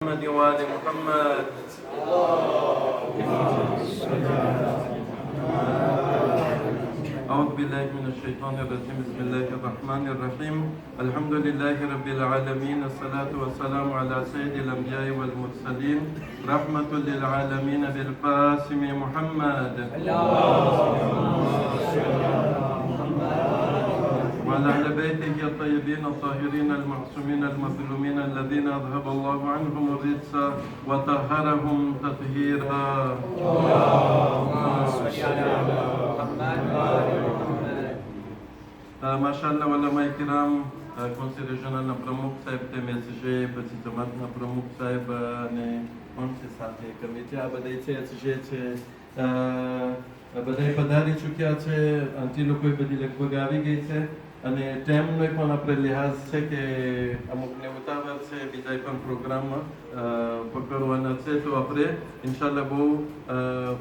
محمد وآل محمد. أعوذ بالله من الشيطان الرجيم. بسم الله الرحمن الرحيم. الحمد لله رب العالمين. الصلاة والسلام على سيد الأنبياء والمرسلين رحمة للعالمين بالقاسم محمد وعلى أهل بيته الطيبين الطاهرين المعصومين المظلومين الذين أذهب الله عنهم الرجس وطهرهم تطهيرا. माशाअल्लाह वल्लमाए किराम कौंसी रीजनल प्रमुख साहेब ते मेसेजे પછી જમાતના પ્રમુખ સાહેબ અને કોણ છે સાથે કમિટી આ બધા છે એસજે છે બધા પધારી ચૂક્યા છે અંતિ લોકો બધી લગભગ આવી ગઈ છે અને ટાઈમનો પણ આપણે લિહાઝ છે કે અમુકને ઉતાવળ છે બીજા પણ પ્રોગ્રામ પકડવાના છે તો આપણે ઇન્શાલ્લાહ બહુ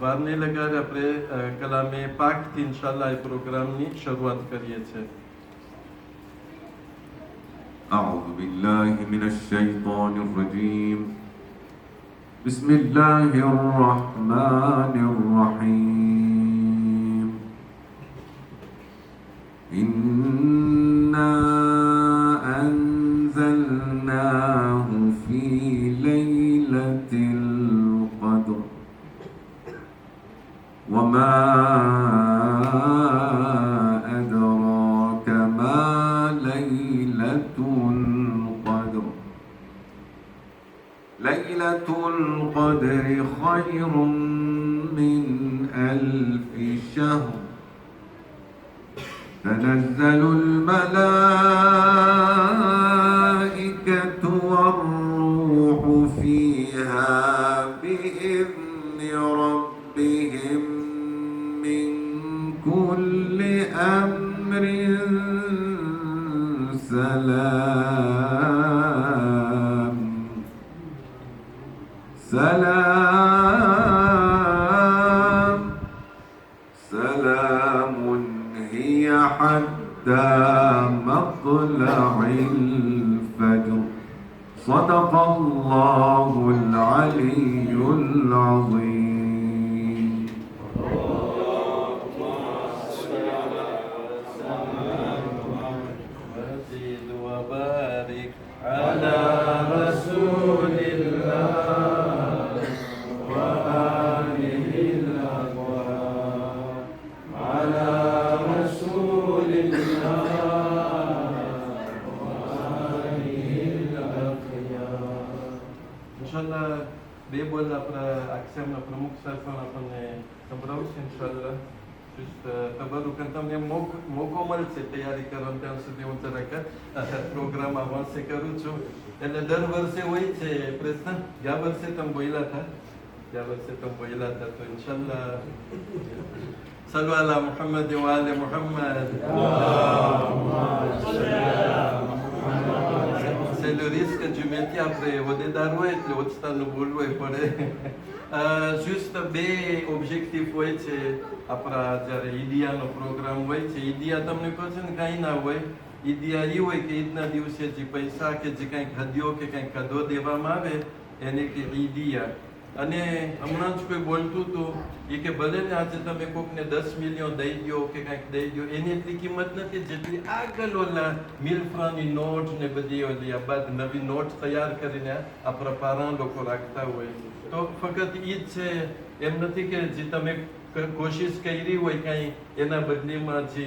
વાર નહીં લગાડે આપણે કલામે પાકથી ઇન્શાલ્લાહ એ પ્રોગ્રામની શરૂઆત કરીએ છીએ. أعوذ بالله من الشيطان الرجيم. بسم الله الرحمن الرحيم. إنا أنزلناه في ليلة القدر وما أدراك ما ليلة القدر. ليلة القدر خير من 1000 شهر. تنزل الملائكة والروح فيها بإذن ربهم من كل أمر سلام سلام سلام هي حتى مطلع الفجر. صدق الله العلي العظيم. وزد وبارك على رسول الله وآله الأطهار على رسول الله وآله الأخيار. ઇન્શાલ્લાહ બે બોલ આપણા આક્ષેપના પ્રમુખ સાહેબ પણ આપણને સંભળાવશે ઇન્શાલ્લાહ. તબરુક તમને મોકો મળશે તૈયારી કરવાની ત્યાં સુધી હું જરાક પ્રોગ્રામ આ વર્ષે કરું છું એટલે દર વર્ષે હોય છે પ્રશ્ન ગયા વર્ષે તમે બોલ્યા હતા તો ઇન્શાલ્લાહ સલ્લુ અલા મુહમ્મદ વ આલે Muhammad. C'est le risque du métier après હોદ્દેદાર હોય એટલે ઓછતાનું બોલવું પડે. જસ્ટ બે ઓબ્જેક્ટિવ હોય છે આપણા જ્યારે ઈદિયાનો પ્રોગ્રામ હોય છે. ઈદિયા તમને કહો છે ને કાંઈ ના હોય. ઈદિયા એ હોય કે ઈદના દિવસે જે પૈસા કે જે કાંઈક હદીઓ કે કાંઈક કદો દેવામાં આવે એને કે ઈદિયા. અને હમણાં જ કોઈ બોલતું હતું એ કે ભલે ને આજે તમે કોકને 10 મિલિયન દઈ દો કે કાંઈક દઈ દો એની એટલી કિંમત નથી જેટલી આગળ ઓલા મિલફ્રાની નોટ ને બધી ઓલી આ બાદ નવી નોટ તૈયાર કરીને આપણા પારા લોકો રાખતા હોય. તો ફક્ત એ જ છે એમ નથી કે જે તમે કોશિશ કરી હોય કાંઈ એના બદલીમાં જે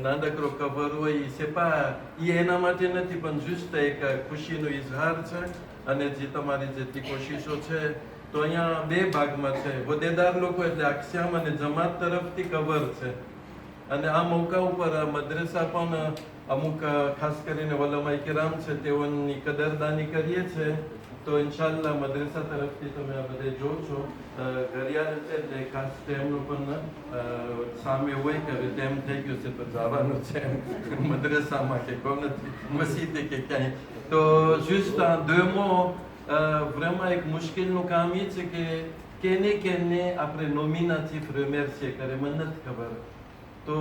નાનકડો કવર હોય એ સેપા એ એના માટે નથી પણ જુસ્ત એક ખુશીનો ઇઝહાર છે. અને જે તમારી જેટલી કોશિશો છે તો અહીંયા બે ભાગમાં છે. હોદ્દેદાર લોકો એટલે આક્ષામ અને જમાત તરફથી કવર છે અને આ મોકા ઉપર આ મદ્રસા પણ અમુક ખાસ કરીને વલ્લમાએ કિરામ છે તેઓની કદરદાની કરીએ છે. તો ઇન્શાલ્લાહ મદ્રસા તરફથી તમે આ બધે જો છો ઘડિયાળ છે એટલે ખાસ ટાઈમનું પણ સામે હોય કે હવે ટાઈમ થઈ ગયું છે તો જવાનું છે મદ્રસામાં કે કોઈ નથી મસ્જિદે કે ક્યાંય. તો જુસ્ટ આ દોમો vraiment એક મુશ્કેલનું કામ એ છે કે કેને આપણે નોમિના ચીફ રેમેર છે કરે મને નથી ખબર તો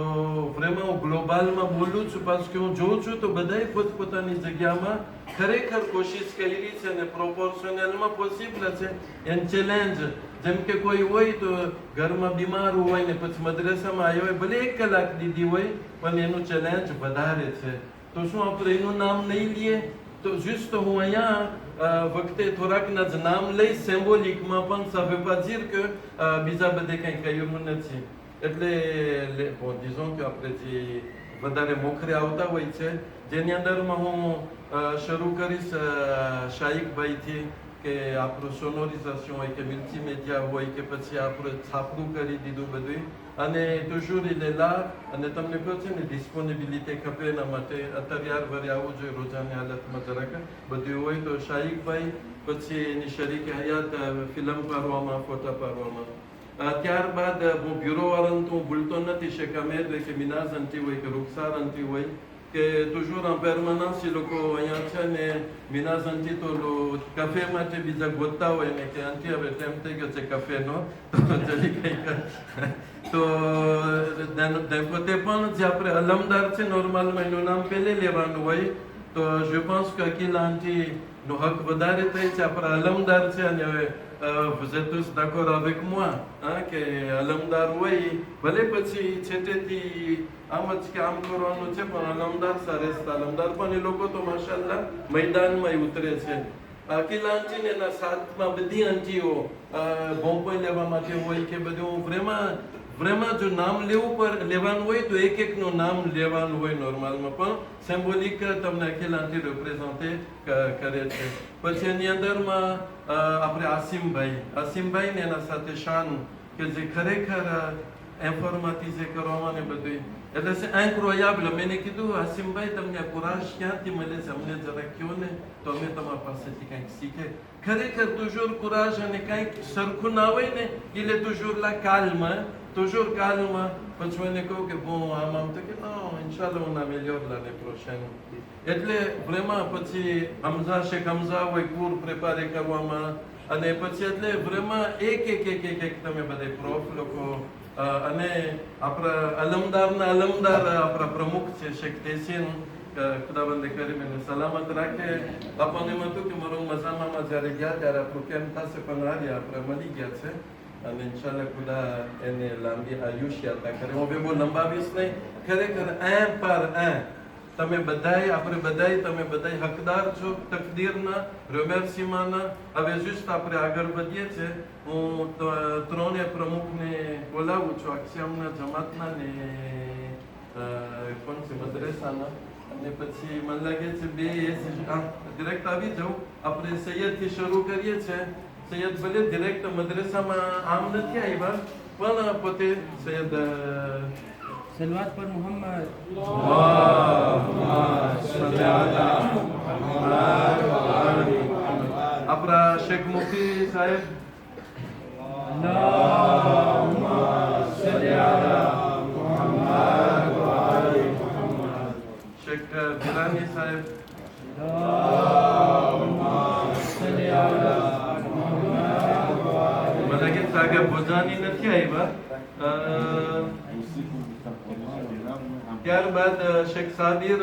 vraiment હું ગ્લોબલમાં બોલું છું parce કે હું જોઉં છું તો બધાએ પોતપોતાની જગ્યામાં ખરેખર કોશિશ કરી છે અને પ્રોપોર્શનલમાં પોસિબલ છે એન ચેલેન્જ જેમ કે કોઈ હોય તો ઘરમાં બીમાર હોય ને પછી મદ્રેસામાં આવ્યો હોય ભલે 1 કલાક દીધી હોય પણ એનું ચેલેન્જ વધારે છે તો શું આપણે એનું નામ નહીં લઈએ તો juste હું અહીંયા વખતે થોડાકના જ નામ લઈ સિમ્બોલિકમાં પણ ça veut pas dire que બીજા બધે કંઈ કહ્યું નથી એટલે disons કે આપણે જે વધારે મોખરે આવતા હોય છે જેની અંદરમાં હું શરૂ કરીશ શાહિકભાઈથી કે આપણું સોનોરિઝેશન હોય કે મલ્ટીમીડિયા હોય કે પછી આપણે છાપરું કરી દીધું બધું અને toujours il est là અને તમને કહું છે ને ડિસ્પોનેબિલિટી ખપે એના માટે અત્યારે વરે આવવું જોઈએ રોજાની હાલતમાં જરાક બધું હોય તો શાહિકભાઈ પછી એની શરીકે હયાત ફિલ્મ પાડવામાં ફોટા પાડવામાં ત્યારબાદ હું બ્યુરોવાળાને તો હું ભૂલતો નથી શેકામેર કે મિનાઝ અંટી હોય કે રૂખસાર અંટી હોય કે toujours en permanence એ લોકો અહીંયા છે ને મિનાઝ અંટી તો કફે માટે બીજા ગોતતા હોય ને કે અંટી હવે ટાઈમ થઈ ગયો છે કફેનો તો જલ્દી કંઈક તો પોતે પણ જે આપણે અલમદાર છે નોર્મલમાં એનું નામ પહેલે લેવાનું હોય તો je pense que અકીલ આંટીનો હક વધારે થાય છે આપણા અલમદાર છે અને હવે vous êtes tous d'accord avec moi કે અલમદાર હોય ભલે પછી છેટેથી આમ જ કે આમ કરવાનું છે પણ અલમદાર સરસ અલમદાર પણ એ લોકો તો માશાલ્લાહ મેદાનમાં ઉતરે છે અકીલ આંટી એના સાથમાં બધી આંટીઓ બોમ્બ લેવા માટે હોય કે બધું vraiment જો નામ લેવાનું હોય તો એકનું નામ લેવાનું હોય નોર્મલમાં પણ સિમ્બોલિક તમને અકીલ આંટી રિપ્રેઝેન્ટે કરે છે પછી એની અંદરમાં આપણે આસિમભાઈ ને એના સાથે શાન કે જે ખરેખર ઇન્ફોર્મેટિઝે કરવામાં ને બધું એટલે છે incroyable મેં કીધું આસિમભાઈ તમને કુરાશ ક્યાંથી મળે છે અમને જરા કહો ને તો અમે તમારા પાસેથી કંઈક શીખે ખરેખર toujours કુરાશ અને કંઈક સરખું ના હોય ને એટલે toujours la calme toujours calme પછી મને કહું કે bon આમ તો કે non ઇન્શાલ્લાહ on améliore l'année prochaine એટલે vraiment પછી શેખ હમઝા હોય કુર પ્રિપેર કરવામાં અને પછી એટલે vraiment એક તમે બધે પ્રોફ લોકો અને આપણા અલમદાર આપણા પ્રમુખ છે શેખ તેસીન ખુદાબંદ કરીમ એને સલામત રાખે આપણને એમ હતું કે મારું મજામાં જ્યારે ગયા ત્યારે આપણું કેમ થશે પણ હારી આપણે મળી ગયા છે અને ઇન્શાલ્લાહ ખુદા એને લાંબી આયુષ્ય અતા કરે હું બહુ લંબાવીશ નહીં ખરેખર un par un તમે બધાય હકદાર છો તકદીરના રિમર્સીમાંના હવે juste આપણે આગળ વધીએ છે હું ત્રણે પ્રમુખને બોલાવું છું અક્ષયમના જમાતના ને કોણ છે મદ્રેસાના અને પછી મને લાગે છે બે ડિરેક્ટ આવી જાઉં આપણે સૈયદથી શરૂ કરીએ છીએ સૈયદ ભલે ડિરેક્ટ મદ્રેસામાં આમ નથી આવ્યા પણ પોતે સૈયદ सलवात पर मोहम्मद આપણા શેખ મુફતી સાહેબ શેખ વિરાની સાહેબ મને કે સાગે ભોજાની નથી આવ્યા ત્યારબાદ શેખ સાબિર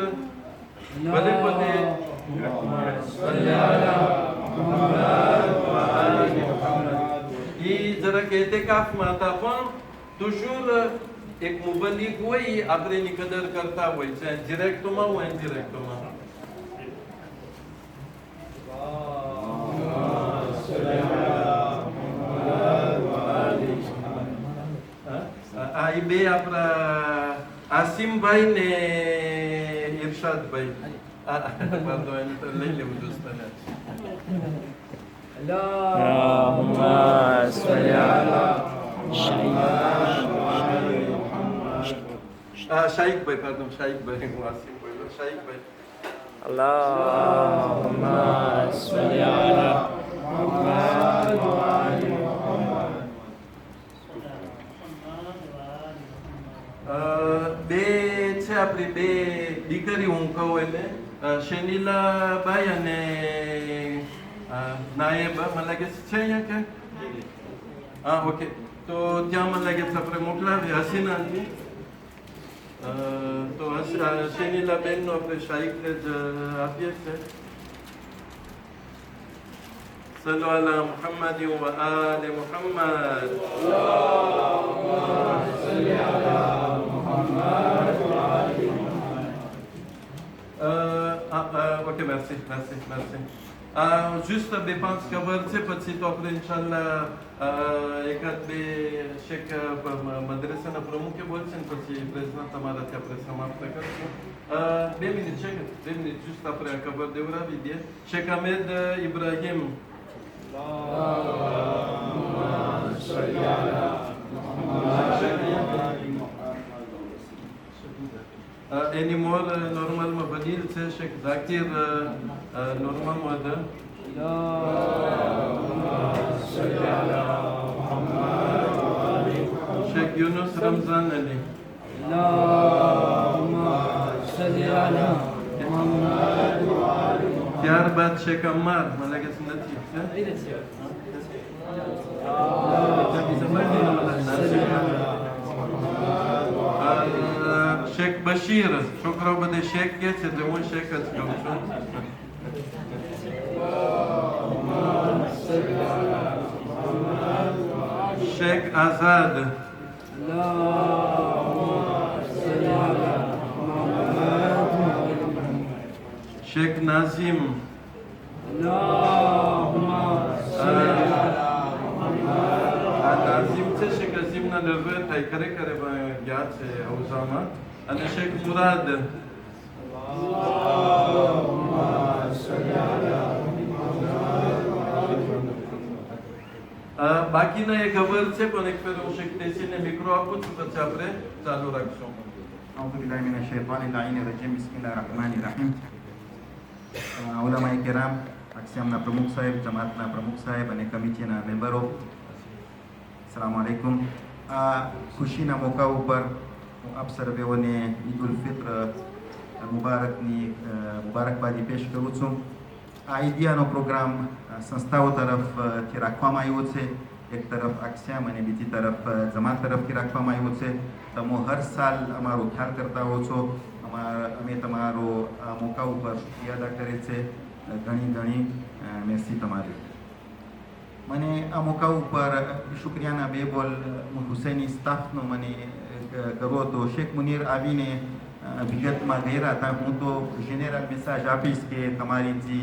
ભલે પોતે એ જરાક એતેકાફમાં હતા પણ toujours એક મુબલ્લિગ હોય આપણે એની કદર કરતા હોય છે ડિરેક્ટમાં હોય ઇનડિરેક્ટમાં આ એ બે આપણા આસિમભાઈ ને ઇરશાદભાઈ એને તો લઈ લેવું દોસ્તાને શાહિકભાઈ હું આસિમભાઈ શાહિકભાઈ Allahumma salli ala Muhammad wa ali Muhammad. બે છે આપણી બે દીકરી હું કહું એને શનિલાબાઈ અને નાયબા મને લાગે છે અહીંયા કે હા ઓકે તો ત્યાં મને લાગે છે આપણે મોકલાવી હસીનાથી તો શેનીલાબેનનો આપણે શાહીકને જ આપીએ છીએ. સલ્લુ અલા મુહમ્મદ વ આલે મુહમ્મદ. Ok, merci. Juste બે પાંચ ખબર છે, પછી તો આપણે ઇન્શાલ્લાહ એકાદ બે શેખ મદ્રેસાના પ્રમુખે બોલશે ને પછી પ્રેઝના તમારાથી આપણે સમાપ્ત કરશું. 2 મિનિટ શેખ, 2 મિનિટ just આપણે આ ખબર દેવડાવી દઈએ. શેખ અહમેદ ઇબ્રાહીમ. એની મોર નોર્મલમાં વડીલ છે શેખ ઝાકીર નોર્મલમાં હતા. શેખ યુનુસ રમઝાન અલી. ત્યારબાદ શેખ અમ્માર, મને લાગે છે નથી. શેખ બશીર. છોકરાઓ બધે શેખ કે છે તો હું શેખ જ કહું છું. શેખ આઝાદ. શેખ નાઝીમ. નાઝીમ છે શેખ અઝીમના નરવે થાય ખરેખર યાદ છે હૌસામાં. અને શેખ મુરાદ. બાકીના એ ખબર છે પણ એક ફેર હું શેખ તેસીને મિક્રો આપું છું પછી આપણે ચાલુ રાખશું. أعوذ بالله من الشيطان اللعين الرجيم بسم الله الرحمن الرحيم. ઉલમાએ કેરામ, અક્ષામના પ્રમુખ સાહેબ, જમાતના પ્રમુખ સાહેબ અને કમિટીના મેમ્બરો, અસલામ આલૈકુમ. આ ખુશીના મોકા ઉપર હું આપ સર્વેઓને ઈદ ઉલ ફિત્ર મુબારકબાદી પેશ કરું છું. આ ઈદિયાનો પ્રોગ્રામ સંસ્થાઓ તરફથી રાખવામાં આવ્યો છે. એક તરફ આક્ષામ અને બીજી તરફ જમાત તરફથી રાખવામાં આવ્યો છે. તમે હર સાલ અમારો ખ્યાલ કરતા હો છો. અમે તમારો આ મોકા ઉપર શુક્રિયા અદા કરે છે. ઘણી મેસી તમારી. મને આ મોકા ઉપર શુક્રિયાના બે બોલ હુસૈની સ્ટાફનો મને કરવો હતો. શેખ મુનીર આવીને વિગતમાં ગયા હતા. હું તો જનરલ મેસેજ આપીશ કે તમારી જે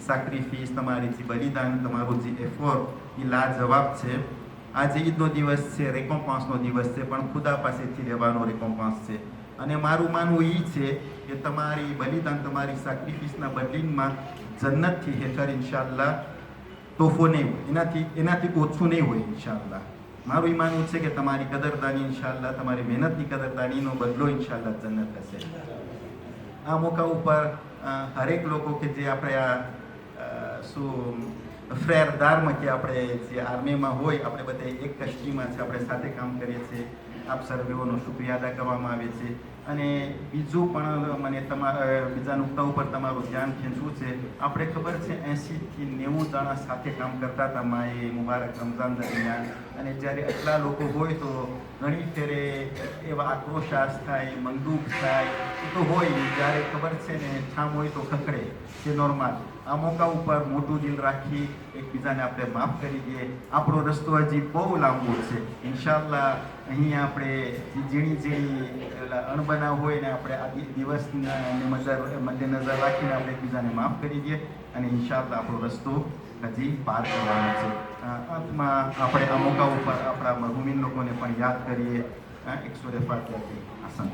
સેક્રિફિસ, તમારી જે બલિદાન, તમારું જે એફોર્ટ એ લાજવાબ છે. આજે ઈદનો દિવસ છે, રેકોમ્પાન્સનો દિવસ છે, પણ ખુદા પાસેથી લેવાનો રેકોમ્પાન્સ છે. અને મારું માનવું એ છે કે તમારી બલિદાન, તમારી સેક્રિફિસના બદલીમાં જન્નતથી હેઠળ ઇન્શાલ્લાહ તોફો નહીં હોય, એનાથી ઓછું નહીં હોય ઇન્શાલ્લાહ. મારું એ માનવું છે કે તમારી કદરદાની ઇન્શાલ્લાહ, તમારી મહેનતની કદરદાનીનો બદલો ઇન્શાલ્લાહ જન્નત હશે. આ મોકા ઉપર હરેક લોકો કે જે આપણે આ ફ્રેરદારમાં કે આપણે જે આર્મીમાં હોય, આપણે બધા એક કશ્તીમાં છે, આપણે સાથે કામ કરીએ છીએ. આપ સર્વેઓનો શુક્રિયા અદા કરવામાં આવે છે. અને બીજું પણ મને બીજા નુકતા ઉપર તમારું ધ્યાન ખેંચવું છે. આપણે ખબર છે 80 થી 90 જણા સાથે કામ કરતા હતા માએ મુબારક રમઝાન દરમિયાન. અને જ્યારે આટલા લોકો હોય તો ઘણી ફેરે એવા આક્રોશાસ થાય, મંદુક થાય, એ તો હોય. જ્યારે ખબર છે ને ઠામ હોય તો ખખડે, છે નોર્મલ. આ મોકા ઉપર મોટું દિલ રાખી એકબીજાને આપણે માફ કરી દઈએ. આપણો રસ્તો હજી બહુ લાંબો છે. ઇન્શાલ્લાહ અહીંયા આપણે ઝીણી અણબનાવ હોય ને આપણે આ દિવસને મદ્દેનજર રાખીને આપણે એકબીજાને માફ કરી દઈએ અને ઇન્શાલ્લાહ આપણો રસ્તો હજી પાર કરવાનો છે. અંતમાં આપણે આ મોકા ઉપર આપણા મરહુમીન લોકોને પણ યાદ કરીએ. 100 ફાતિહાથી આસન.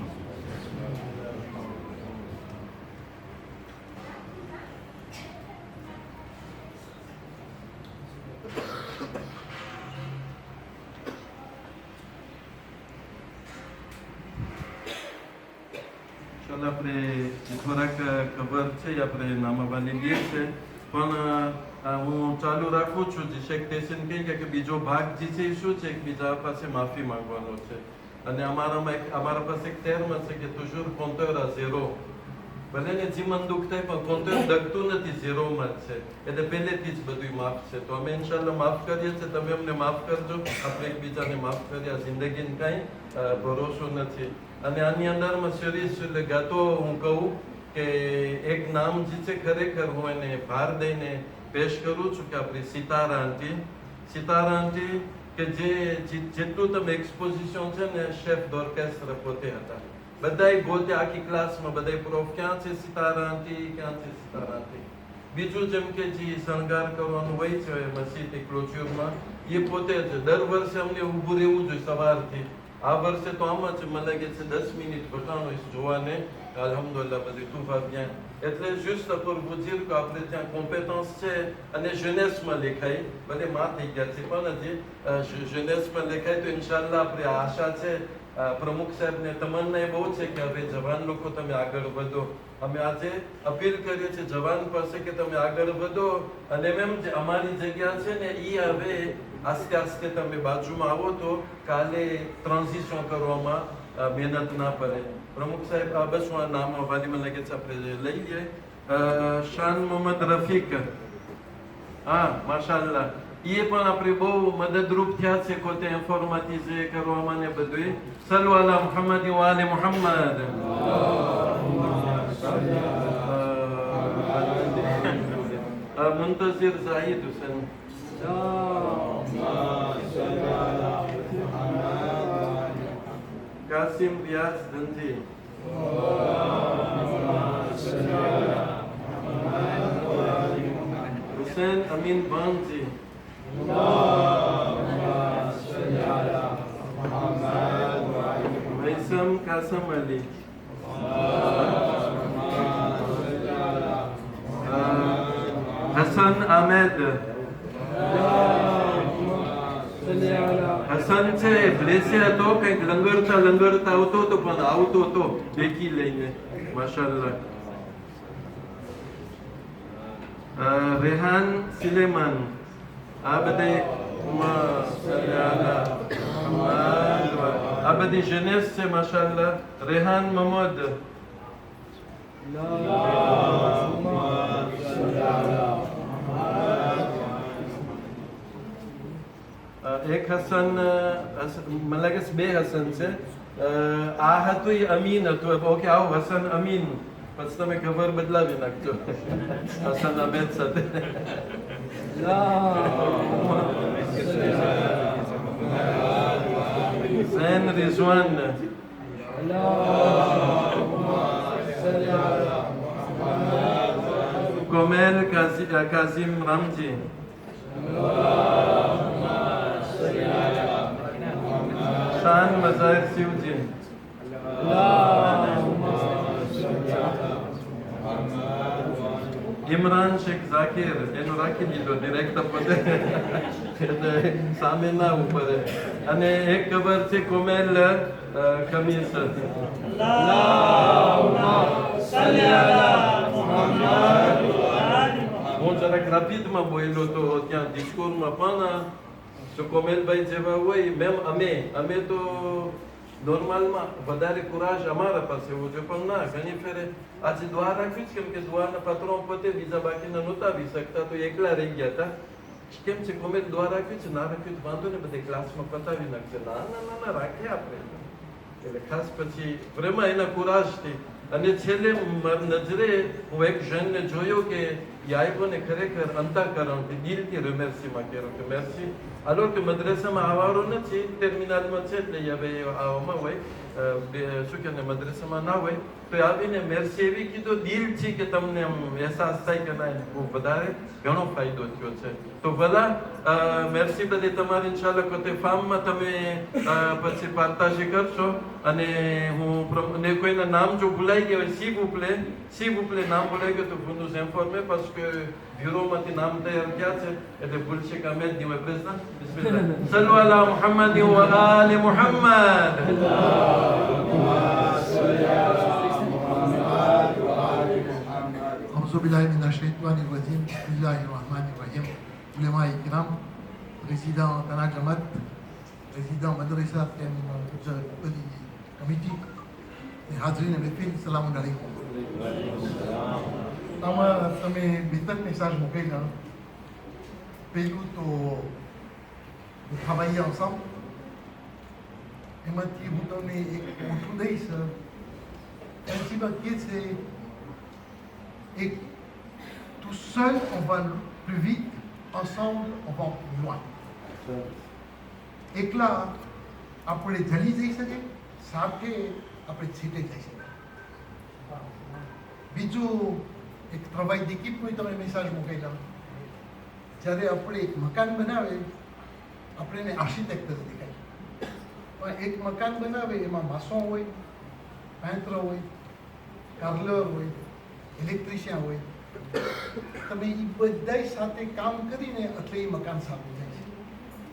આપણે થોડાક ખબર છે આપણે નામાબાની લઈએ છે પણ હું ચાલુ રાખું છું. જે શેખ તેસીન કહે કે બીજો ભાગ જે છે એ શું છે, એકબીજા પાસે માફી માંગવાનો છે. અને અમારા પાસે એક term છે કે toujours compteur à zéro. ભલે ને જીવન દુઃખ થાય પણ compteur ડગતું નથી, ઝીરોમાં જ છે. એટલે પહેલેથી જ બધું માફ છે. તો અમે ઇન્શાલ્લાહ માફ કરીએ છીએ, તમે અમને માફ કરજો. આપણે એકબીજાને માફ કર્યા. જિંદગીને કાંઈ ભરોસો નથી. અને આની અંદરમાં શરીર એટલે ગાતો હું કહું કે એક નામ જે છે ખરેખર હું એને ભાર દઈને પેશ કરું છું કે આપણી સિતારા આંટી કે જે જેટલું તમે એક્સપોઝિશન છે ને શેફ d'orchestre પોતે હતા. બધાય ગોતે આખી ક્લાસમાં બધાય પ્રોફ ક્યાં છે સિતારા આંટી. બીજું જેમ કે જે શણગાર કરવાનું હોય છે મસ્જિદ ક્લોચ્યુરમાં એ પોતે જ દર વર્ષે અમને ઊભું રહેવું જોઈએ સવારથી. આ વર્ષે તો આમ જ મને લાગે છે 10 મિનિટ ઘટાડો જોવાને અલ્હમ્દુલિલ્લાહ બધી તૂફા bien. એટલે juste pour vous dire કે આપણે ત્યાં કોમ્પેટન્સ છે અને જેનેસમાં લેખાય ભલે માં થઈ ગયા છે પણ હજી જેનેસમાં લેખાય તો ઇન્શાલ્લાહ આપણે આશા છે પ્રમુખ સાહેબને તમન્ના એ બહુ છે કે હવે જવાન લોકો તમે આગળ વધો. અમે આજે અપીલ કરીએ છીએ જવાન પાસે કે તમે આગળ વધો અને એમ જે અમારી જગ્યા છે ને એ હવે આસ્તે આસ્તે તમે બાજુમાં આવો તો કાલે ટ્રાન્ઝિશન કરવામાં મહેનત ના પડે. પ્રમુખ સાહેબ આ બસ હું આ નામ વાલી મને લાગે છે આપણે લઈ લઈએ. શાન મોહમ્મદ રફીક, હા માશાલ્લાહ, એ પણ આપણે બહુ મદદરૂપ થયા છે પોતે ઇન્ફોર્માટિઝે કરવામાં ને બધું. સલ્લુ અલા મુહમ્મદ વ આલે મુહમ્મદ. મુંતઝિર ઝાહિદ હુસૈન, કાસિમ રિયાઝ ધનજી, હુસૈન અમીન બાનજી, વૈસમ કાસમ અલી, હસન આમેદ. હસન છે બ્લેસે હતો, કંઈક લંગરતા આવતો હતો પણ આવતો હતો બેકી લઈને માશાલ્લાહ. રેહાન સિલેમાન, આ બધી જેનેસ છે માશાલ્લાહ. રેહાન મહમદ, એક હસન, મને લાગે છે બે હસન છે. આ હતું એ અમીન હતું. ઓકે આવો હસન અમીન, પછી તમે ખબર બદલાવી નાખજો હસન અમીન સાથે. ઝૈન રિઝવાન, કોમેલ કાઝિમ રામજી, શાન મઝાહિર શિવજી, ઇમરાન શેખ ઝાકીર, એનું રાખી દીધો ડિરેક્ટ પોતે સામે ના ઉપર. અને એક ખબર છે કોમેલ ખમીસ. હું જરાક રાપીદમાં બોલ્યો તો ત્યાં ડિસ્કોરમાં પણ જો કોમેલભાઈ જેવા હોય મેમ અમે તો નોર્મલમાં વધારે કુરાજ અમારા પાસે હોવો જોઈએ પણ ના ઘણી ફેરે આજે દુઆ રાખવી જ કેમ કે દુઆના પાત્રો પોતે બીજા બાકીના નહોતા આવી શકતા તો એકલા રહી ગયા હતા. કેમ છે કોમેલ દુઆ રાખવી છે ના રાખવી વાંધો ને બધે ક્લાસમાં પતાવી નાખશે. ના રાખીએ આપણે. એટલે ખાસ પછી પ્રેમા એના કુરાજથી. અને છેલ્લે નજરે હું એક જણને જોયો કે યાયબોને ખરેખર અંતઃકરણથી દિલથી મેર્સીમાં કર્યો કે મેર્સી હાલો કે મદ્રેસામાં આવવાનો નથી, ટર્મિનલમાં છે એટલે હવે આવવામાં હોય શું કે મદ્રેસામાં ના હોય તો આવીને મેર્સી એવી કીધું દિલથી કે તમને આમ અહેસાસ થાય કે ના બહુ વધારે ઘણો ફાયદો થયો છે. તો ભલા મેર્સી બધી તમારી ઇન્શાલ્લાહ કોતે ફાર્મમાં તમે પછી પાર્તાજી કરશો. અને હું ને કોઈના નામ જો ભૂલાઈ ગયા હોય સી ઉપલે નામ ભૂલાઈ ગયું તો ભૂનું ઇન્ફોર્મે parce que બ્યુરોમાંથી નામ તૈયાર થયા છે એટલે ભૂલશે કે અમે જ નહીં હોય. પ્રેઝના બિસ્મિલ્લાહ સલ્લુ અલા મુહમ્મદ વ આલે Muhammad. أعوذ بالله من الشيطان الرجيم بسم الله الرحمن الرحيم. علماء الكرام, président Tana Jamat, président Madrasa committee, हाज़रीन महफिल, सलाम अलैकुम. તમે બેતન મેસેજ મોકલેલા. પહેલું તો nous travaillons ensemble એમાંથી હું તમને એક મોટું દઈશ. Eltime qui c'est et tout seul on va plus vite, ensemble on va plus loin. એકલા આપણે જલી જઈ શકીએ, સાથે આપણે છેટે જઈ શકીએ. બીજું એક travail d'équipe નું તમે મેસેજ મોકલેલા. જ્યારે આપણે એક મકાન બનાવે આપણે એને આર્કિટેક્ટ દેખાય, પણ એક મકાન બનાવે એમાં માસો હોય, પેન્ટર હોય, કાર્લર હોય, ઇલેક્ટ્રિશિયન હોય. તમે એ બધા સાથે કામ કરીને એટલે એ મકાન સારું થાય છે.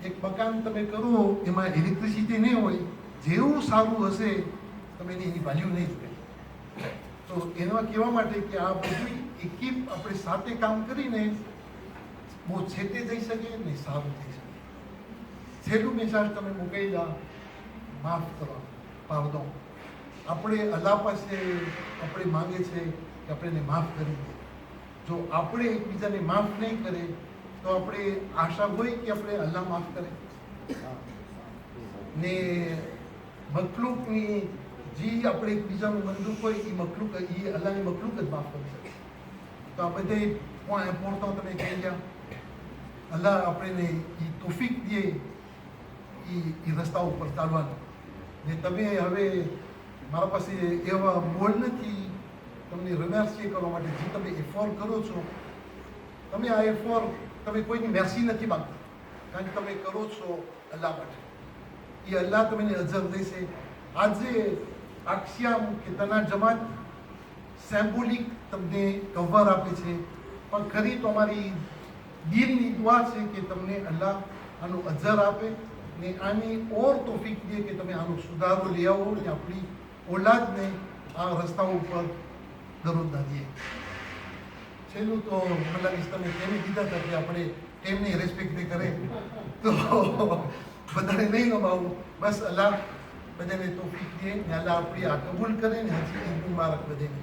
એક મકાન તમે કરો એમાં ઇલેક્ટ્રિસિટી નહીં હોય, જેવું સારું હશે તમે એની વેલ્યુ નહીં જોઈ. તો એમાં કહેવા માટે કે આ બધી એકીપ આપણે સાથે કામ કરીને બહુ છેટે જઈ શકીએ ને સારું થઈ શકે. છેલ્લું મેસેજ તમે મોકલેલા, માફ કરવા, પારદો. આપણે અલ્લાહ પાસે આપણે માંગે છે કે આપણે એને માફ કરી દઈએ. જો આપણે એકબીજાને માફ નહીં કરે તો આપણે આશા હોય કે આપણે અલ્લાહ માફ કરે ને મખલુકની જે આપણે એકબીજાનું મંદુક હોય એ મખલુક, એ અલ્લાહની મખલુક જ માફ કરી શકે. તો આ બધે પોઈન્ટ ઇમ્પોર્ટન્ટ તમે કહી ગયા. અલ્લાહ આપણને એ તોફીક દે એ રસ્તા ઉપર ચાલવાનો. ને તમે હવે મારા પાસે એવા બોલ નથી તમને રિમેર્સી કરવા માટે. જે તમે એફોર્ટ કરો છો, તમે આ એફોર્ટ તમે કોઈની મેર્સી નથી માંગતા, કારણ કે તમે કરો છો અલ્લાહ માટે. એ અલ્લાહ તમને અજર દેશે. આજે આક્ષિયામ કે તના જમાત સિમ્બોલિક તમને કવર આપે છે, પણ ખરી તો અમારી દિલની દુઆ છે કે તમને અલ્લાહ આનું અજર આપે ને આની ઓર તોફીક દે કે તમે આનો સુધારો લઈ આવો ને આપણી ઓલાદને આ રસ્તાઓ ઉપર દરરોજ ના દઈએ. છેલ્લું તો મને લાગે તમે તેને કીધા હતા કે આપણે તેમની રેસ્પેક્ટ કરે તો બધાને નહીં ગમાવું. બસ અલ્લાહ બધાને તોફીક દે ને અલ્લાહ આપણી આ કબૂલ કરે ને હજી ઈદ મુબારક બધાને.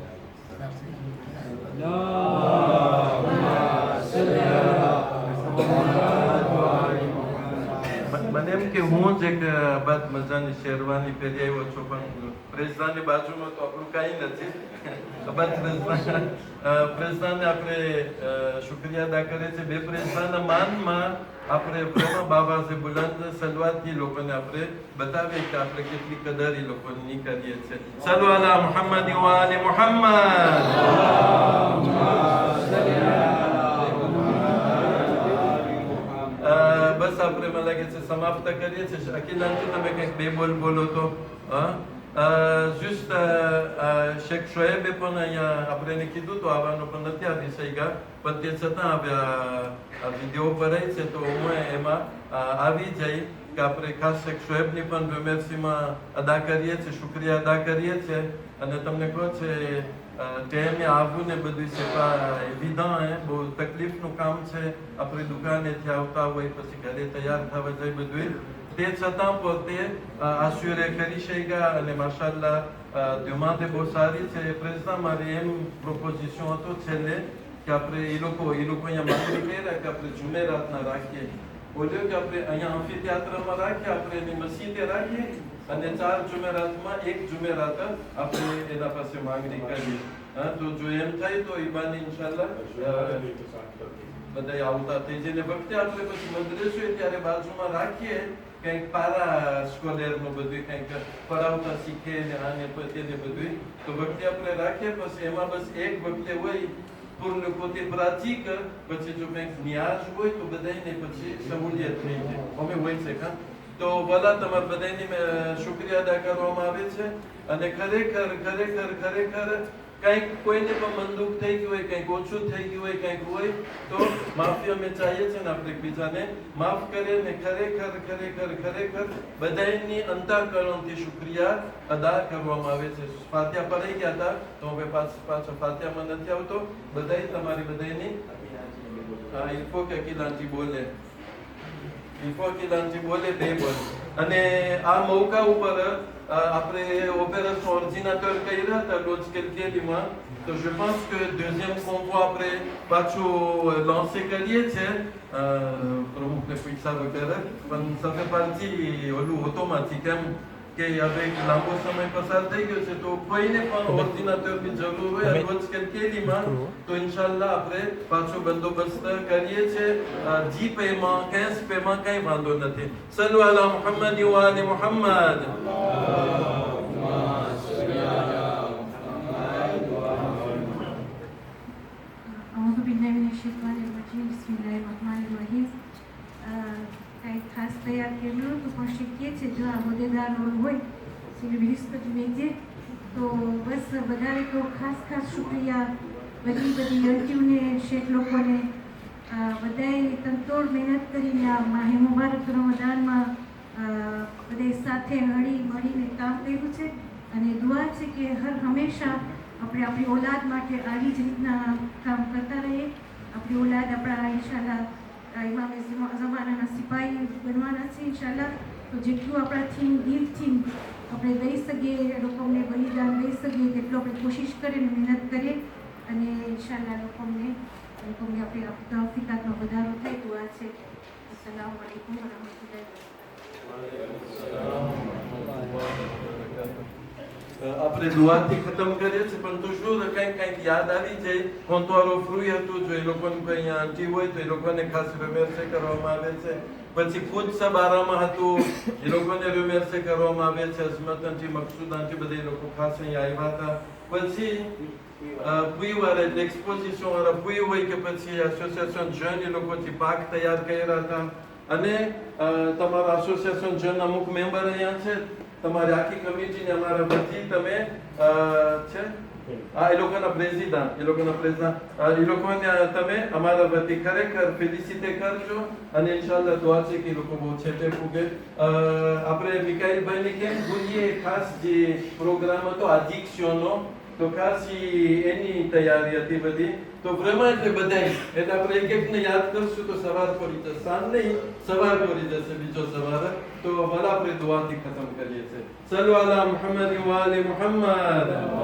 મને એમ કે હું જ એક બાદ મજાની શેરવાની પહેરી આવ્યો છું, પણ પ્રેસદાનની બાજુમાં તો આપણું કાંઈ નથી. બાદ પ્રેસદાનને આપણે શુક્રિયા અદા કરે છે. બે પ્રેસદાનના માનમાં આપણે પ્રેમા બાબા બુલંદ સલવાતથી લોકોને આપણે બતાવીએ કે આપણે કેટલી કદર એ લોકોની કરીએ છીએ. સલ્લુ અલા મુહમ્મદ વ આલે મુહમ્મદ. બસ આપણે મને લાગે છે સમાપ્ત કરીએ છીએ. અકીલાંથી તમે કંઈક બે બોલ બોલો તો. જસ્ટ શેખ શોએબે પણ અહીંયા આપણે એને કીધું તો આવવાનું પણ નથી આવી શક્યા, પણ તે છતાં હવે આ વિડીયો ભરાય છે તો હું એમાં આવી જઈ કે આપણે ખાસ શેખ શોએબની પણ રિમેર્સીમાં અદા કરીએ છીએ, શુક્રિયા અદા કરીએ છીએ. અને તમને કહો છે ટાઈમે આવવું ને બધું છે વિધાન બહુ તકલીફનું કામ છે. આપણી દુકાનેથી આવતા હોય પછી ઘરે તૈયાર થવા જાય બધું, તે છતાં પોતે આશુરે કરી શક્યા. અને માશાલ્લાહ ધ્યુમાતે બહુ સારી છે. પ્રેસના મારી એમ પ્રોપોઝિશન હતો છેલ્લે કે આપણે એ લોકો અહીંયા માંગણી કર્યા કે આપણે જુમેરાતના રાખીએ. બોલ્યો કે આપણે અહીંયા અમ્ફી થિયેટરમાં રાખીએ, આપણે એની મસ્જિદે રાખીએ અને 4 જુમેરાતમાં 1 જુમેરાત આપણે એના પાસે માંગણી કરીએ. તો જો એમ થાય તો ઈબાની ઇન્શાલ્લાહ બધા આવતા થઈ જઈને વખતે આપણે પછી મદ્રેસો ત્યારે બાજુમાં રાખીએ, કંઈક પારા સ્કોલરનું બધું કંઈક પડાવતા શીખે ને આને પછી ને બધું. તો વખતે આપણે રાખીએ, પછી એમાં બસ એક વખતે હોય પૂર્ણ પોતે પ્રાચીક, પછી જો કંઈક ન્યાજ હોય તો બધાને પછી સહુલિયત થઈ જાય. અમે હોય છે કા તો ભલા તમારા બધાની શુક્રિયા અદા કરવામાં આવે છે. અને ખરેખર ખરેખર ખરેખર કંઈક કોઈને પણ મંદુક થઈ ગયું હોય, કંઈક ઓછું થઈ ગયું હોય, કંઈક હોય તો માફી અમે ચાહીએ છીએ ને આપણે એકબીજાને માફ કરીએ ને ખરેખર ખરેખર ખરેખર બધાની અંતઃકરણથી શુક્રિયા અદા કરવામાં આવે છે. ફાતિહા પડાઈ ગયા હતા તો હવે પાછો ફાતિહામાં નથી આવતો. બધાય તમારી બધાની ઇન્ફો કે કિલાંજી બોલે બે બોલ. અને આ મૌકા ઉપર આપણે ઓપેરેશન ઓરિજિનાટર કર્યા હતા રોજ કેલકેલીમાં. તો je pense que deuxième convoi આપણે પાછું લોન્ચ કરીએ છીએ. પ્રમુખને પૈસા વગેરે પણ ça fait partie ઓલું ઓટોમેટિક એમ કે હવે એક લાંબો સમય પસાર થઈ ગયો છે તો કોઈને પણ ઓર્ડિનેટરની જરૂર હોય રોજ કેલીમાં તો ઇન્શાલ્લાહ આપણે પાછો બંદોબસ્ત કરીએ છીએ જીપેમાં કેશ પેમાં કંઈ વાંધો નથી. સલ્લુ અલા મુહમ્મદ વ આલી મુહમ્મદ. أعوذ بالله من الشيطان الرجيم بسم الله الرحمن الرحيم કંઈક ખાસ તૈયાર કર્યું તો પણ શીખીએ છીએ જો આ હોદ્દેદાર હોય સિવિલ મિનિસ્ટર મેજે તો બસ બધાને તો ખાસ શુક્રિયા બધી લડકીઓને શેખ લોકોને બધાએ તનતોડ મહેનત કરીને આ માહે મુબારક રમઝાનમાં બધાએ સાથે હળી મળીને કામ કર્યું છે અને દુઆ છે કે હંમેશા આપણે આપણી ઓલાદ માટે આવી જ રીતના કામ કરતા રહીએ. આપણી ઓલાદ આપણા ઇન્શાલ્લાહ ઇમામે ઝમાનાના સિપાહી બનવાના છે ઇન્શાલ્લાહ. તો જેટલું આપણાથી દિલથી આપણે દઈ શકીએ લોકોને બલિદાન દઈ શકીએ તેટલું આપણે કોશિશ કરીએ અને મહેનત કરીએ અને ઇન્શાલ્લાહ લોકોને આપણે તૌફીકાતનો વધારો થાય તો આ છે. અસ્સલામુ અલૈકુમ વરહમતુલ્લાહિ આપણે દુઆથી ખતમ કરીએ છીએ પણ તો શું કંઈક યાદ આવી જાય કોંતવારો ફ્રી હતું જો એ લોકોને કોઈ આંટી હોય તો એ લોકોને ખાસ રમેરસે કરવામાં આવે છે. પછી ખુદ સબારામાં હતું એ લોકોને રમેરસે કરવામાં આવે છે. અઝમત આંટી મકસૂદ આંટી બધા એ લોકો ખાસ અહીંયા આવ્યા હતા. પછી પુઈવાળા એટલે એક્સપોઝિશન વાળા પુઈ હોય કે પછી એસોસિએશન જન એ લોકોથી પાક તૈયાર કર્યા હતા અને તમારા એસોસિએશન જન અમુક મેમ્બર અહીંયા છે તમારી આખી કમિટીને અમારા વતી તમે છે એ લોકોના પ્રેસિડન્ટ એ લોકોને તમે અમારા વતી ખરેખર ફેલિસિટે કરજો અને ઇન્શાલ્લાહ દુઆ છે કે એ લોકો બહુ છેટે પૂગે. આપણે મિકાઈલભાઈને કેમ ભૂલીએ ખાસ જે પ્રોગ્રામ હતો આદિક્ષોનો તો ખાસ એની તૈયારી હતી બધી તો vraiment એટલે બધાય એટલે આપણે એક યાદ કરશું તો સવાર પડી જશે સાંજ નહીં સવાર પડી જશે બીજો સવાર તો ભલા આપણે દુઆથી ખતમ કરીએ છીએ. સલ્લુ અલા મુહમ્મદ વ આલી મુહમ્મદ.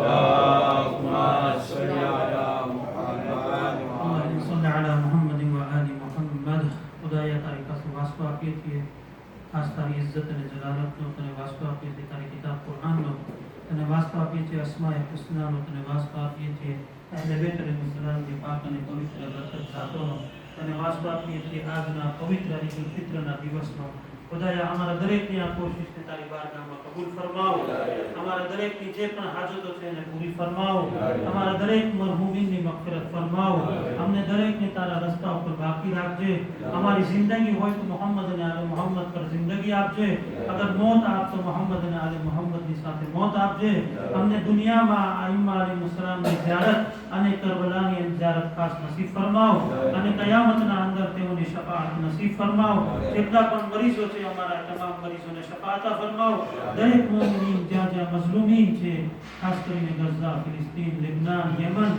અલ્લાહુમ્મા સલ્લી અલા મુહમ્મદ સલ્લી અલા મુહમ્મદ વ આલી મુહમ્મદ. ખુદાયા તારી પાસે વાસ્તો આપીએ છીએ ખાસ તારી ઇજ્જત અને જલાલતનો તને વાસ્તો આપીએ છીએ તારી કિતાબ કુરાનનો તને વાસ્તો આપીએ છીએ અસ્માએ હુસ્નાનો તને વાસ્તો આપીએ છીએ અહેલે બેત અલૈહિસ્સલામની પાક અને પવિત્ર બરકત જાતોનો તને વાસ્તો આપીએ છીએ આજના પવિત્ર ઈદ ઉલ ફિત્રના દિવસનો. ખુદાયા અમારા દરેકની આ કોશિશને તારી બારગાહમાં કબૂલ ફરમાવો. અમારા દરેકની જે પણ હાજતો છે એને પૂરી ફરમાવો. અમારા દરેક મરહૂમીનની મગફિરત ફરમાવો. અમને દરેકને તારા રસ્તા ઉપર બાકી રાખજે. અમારી જિંદગી હોય તો મોહમ્મદ અને આલે મોહમ્મદ પર જિંદગી આપજે. અગર મોત આપ તો મોહમ્મદ અને આલે મોહમ્મદની સાથે મોત આપજે. અમને દુનિયામાં આઈમ્મા અલૈહિસ્સલામની ઝિયારત અને કરબલાની ઝિયારત ખાસ નસીબ ફરમાવો અને કયામતના અંદર તેઓની શફાઅત નસીબ ફરમાવો. જેટલા પણ મરીઝો છે અમારા તમામ મરીઝોને શફાઅત ફરમાવો. દરેક મુમિન જ્યાં મઝલૂમીન છે ખાસ કરીને ગઝા, ફિલિસ્તીન, લેબનાન, યમન,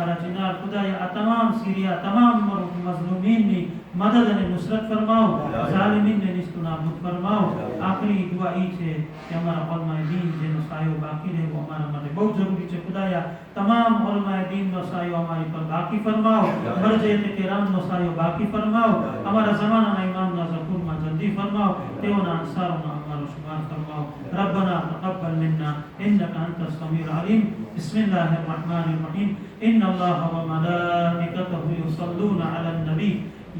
અરાચીનાર ખુદાયા આ તમામ સિરિયા તમામ મઝલૂમીનની મદદ અને નુસરત ફરમાવો. ઝાલિમીનને નિસ્તુનાબૂદ ફરમાવો. આખરી દુઆ એ છે કે અમારા ઉલમાએ દીન જેનો સાયો બાકી રહેવો અમારા માટે બહુ જરૂરી છે. ખુદાયા તમામ ઉલમાએ દીનનો સાયો અમારી પર બાકી ફરમાવો. મરજે કેરામનો સાયો બાકી ફરમાવો. અમારા જમાનાના ઇમામના ઝકૂરમાં જલ્દી ફરમાવો. તેઓના અંસારોના અમારો શુમાર ફરમાવો. ربنا تقبل منا انك انت السميع العليم. بسم الله الرحمن الرحيم. ان الله وملائكته يصلون على النبي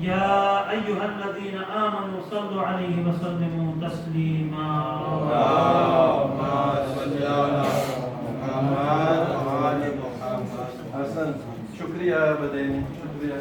يا ايها الذين امنوا صلوا عليه وسلموا تسليما. اللهم صل على محمد وآل محمد. حسن शुक्रिया बधाईनी शुक्रिया.